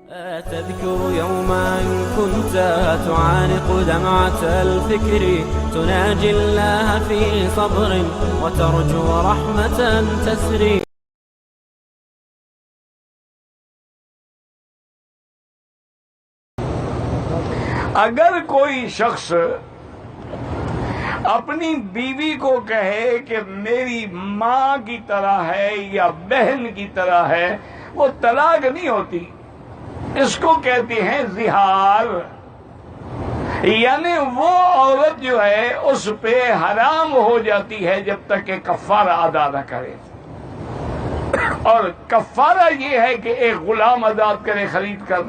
تذكر يوما كنت تعانق دمعة الفكر تناجي الله في صبر وترجو رحمة تسري. اگر کوئی شخص اپنی بیوی کو کہے کہ میری ماں کی طرح ہے یا بہن کی طرح ہے، وہ طلاق نہیں ہوتی، اس کو کہتے ہیں زہار. یعنی وہ عورت جو ہے اس پہ حرام ہو جاتی ہے جب تک کہ کفارہ ادا نہ کرے. اور کفارہ یہ ہے کہ ایک غلام آزاد کرے خرید کر،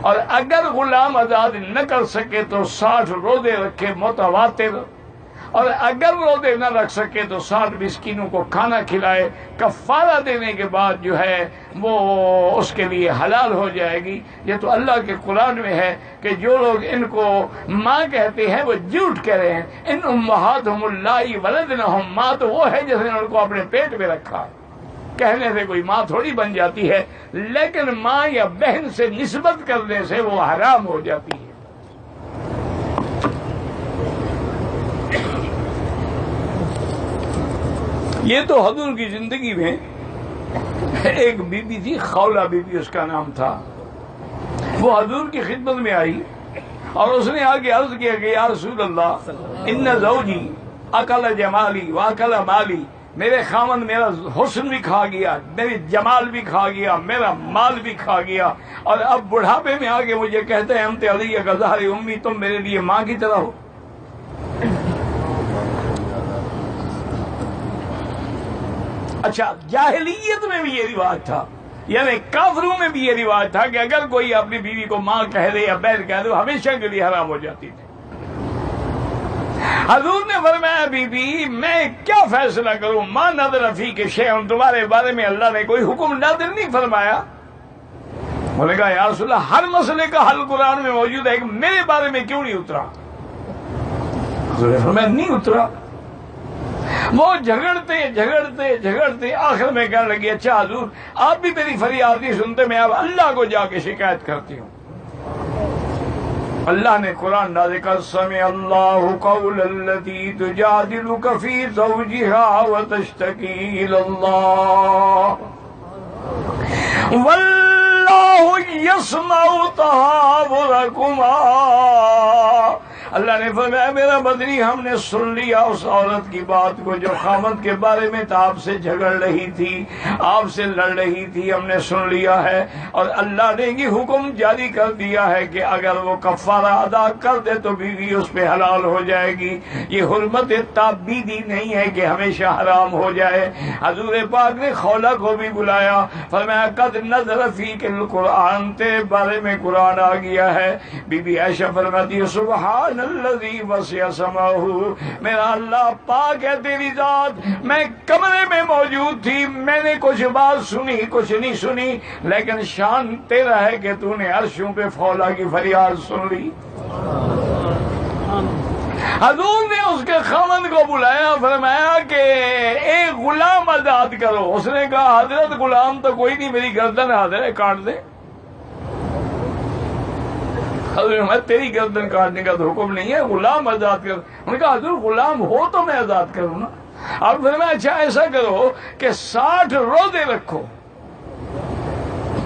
اور اگر غلام آزاد نہ کر سکے تو 60 روزے رکھے متواتر، اور اگر روزے نہ رکھ سکے تو 60 مسکینوں کو کھانا کھلائے. کفارہ دینے کے بعد جو ہے وہ اس کے لیے حلال ہو جائے گی. یہ تو اللہ کے قرآن میں ہے کہ جو لوگ ان کو ماں کہتے ہیں وہ جھوٹ کہہ رہے ہیں. ان امہاتہم اللائی ولدنہم، ماں تو وہ ہے جس نے ان کو اپنے پیٹ میں رکھا. کہنے سے کوئی ماں تھوڑی بن جاتی ہے، لیکن ماں یا بہن سے نسبت کرنے سے وہ حرام ہو جاتی ہے. یہ تو حضور کی زندگی میں ایک بی بی تھی، خولہ بی بی اس کا نام تھا. وہ حضور کی خدمت میں آئی اور اس نے آگے عرض کیا کہ یا رسول اللہ، ان زوجی اکل جمالی واکل مالی، میرے خامن میرا حسن بھی کھا گیا، میری جمال بھی کھا گیا، میرا مال بھی کھا گیا، اور اب بڑھاپے میں آگے مجھے کہتے ہیں انت علی کا ظہر امی، تم میرے لیے ماں کی طرح ہو. اچھا، جاہلیت میں بھی یہ رواج تھا، یعنی کافروں میں بھی یہ رواج تھا کہ اگر کوئی اپنی بیوی کو ماں کہہ دے یا بہن کہہ دے وہ ہمیشہ کے لیے حرام ہو جاتی تھی. حضور نے فرمایا بی بی میں کیا فیصلہ کروں، ماں نظر فی کے شیء، تمہارے بارے میں اللہ نے کوئی حکم نازل نہیں فرمایا. انہوں نے کہا یا رسول اللہ، ہر مسئلے کا حل قرآن میں موجود ہے، کہ میرے بارے میں کیوں نہیں اترا؟ حضور نے فرمایا نہیں اترا. وہ جھگڑتے آخر میں کہنے لگی اچھا حضور آپ بھی میری فریاد نہیں سنتے، میں اب اللہ کو جا کے شکایت کرتی ہوں. اللہ نے قرآن نازل کر سمع اللہ قول التی تجادلک فی زوجها وتشتکی الی اللہ واللہ یسمع تحاورکما. اللہ نے فرمایا میرا بدنی، ہم نے سن لیا اس عورت کی بات کو جو خامد کے بارے میں تو آپ سے جھگڑ رہی تھی، آپ سے لڑ رہی تھی، ہم نے سن لیا ہے. اور اللہ نے یہ حکم جاری کر دیا ہے کہ اگر وہ کفارہ ادا کر دے تو بیوی اس پہ حلال ہو جائے گی. یہ حرمت تابیدی نہیں ہے کہ ہمیشہ حرام ہو جائے. حضور پاک نے خولہ کو بھی بلایا، فرمایا قد نزل فیک القرآن، تیرے بارے میں قرآن آ گیا ہے. بی بی عائشہ فرماتی ہے سبحان الذی وسع سمعہ، میرا اللہ پاک ہے تیری ذات، میں کمرے میں موجود تھی، میں نے کچھ بات سنی کچھ نہیں سنی، لیکن شان تیرا ہے کہ تو نے عرشوں پہ خولہ کی فریاد سن لی. حضور نے اس کے خاوند کو بلایا، فرمایا کہ ایک غلام آزاد کرو. اس نے کہا حضرت غلام تو کوئی نہیں، میری گردن حاضر ہے، کاٹ دے. حضرت تیری گردن کاٹنے کا تو حکم نہیں ہے، غلام آزاد کر. انہوں نے کہا حضور غلام ہو تو میں آزاد کروں نا. اب فرمایا اچھا ایسا کرو کہ 60 روزے رکھو.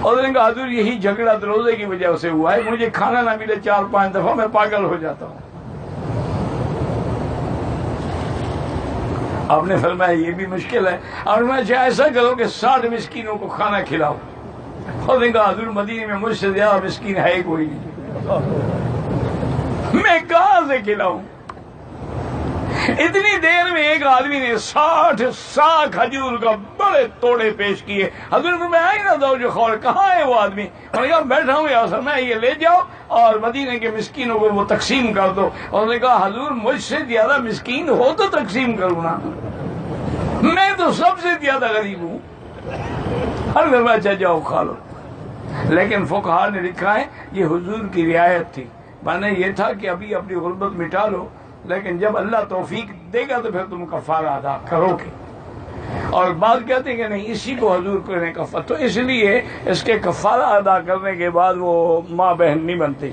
اور انہوں نے کہا حضور یہی جھگڑا تو روزے کی وجہ سے ہوا ہے، مجھے کھانا نہ ملے 4-5 دفعہ میں پاگل ہو جاتا ہوں. آپ نے فرمایا یہ بھی مشکل ہے. اور میں اچھا ایسا کرو کہ 60 مسکینوں کو کھانا کھلاؤ. اور انہوں نے کہا حضور مدینے میں مجھ سے زیادہ مسکین ہے کوئی نہیں، میں کہاں سے کھلاؤں؟ اتنی دیر میں ایک آدمی نے 60 سا کھجور کا بڑے توڑے پیش کیے. حضور کو میں آئی نہ دو جو خور، کہاں ہے وہ آدمی؟ انہوں نے کہا بیٹھا ہوں یا سر، میں یہ لے جاؤ اور مدینے کے مسکینوں کو وہ تقسیم کر دو. انہوں نے کہا حضور مجھ سے زیادہ مسکین ہو تو تقسیم کروں نا، میں تو سب سے زیادہ غریب ہوں. ہر گھر میں اچھا جاؤ کھا لو. لیکن فقہا نے لکھا ہے یہ حضور کی رعایت تھی، معنی یہ تھا کہ ابھی اپنی غربت مٹا لو، لیکن جب اللہ توفیق دے گا تو پھر تم کفارہ ادا کرو گے. اور بعض کہتے ہیں کہ نہیں اسی کو حضور کو نے کفارہ، تو اس لیے اس کے کفارہ ادا کرنے کے بعد وہ ماں بہن نہیں بنتی.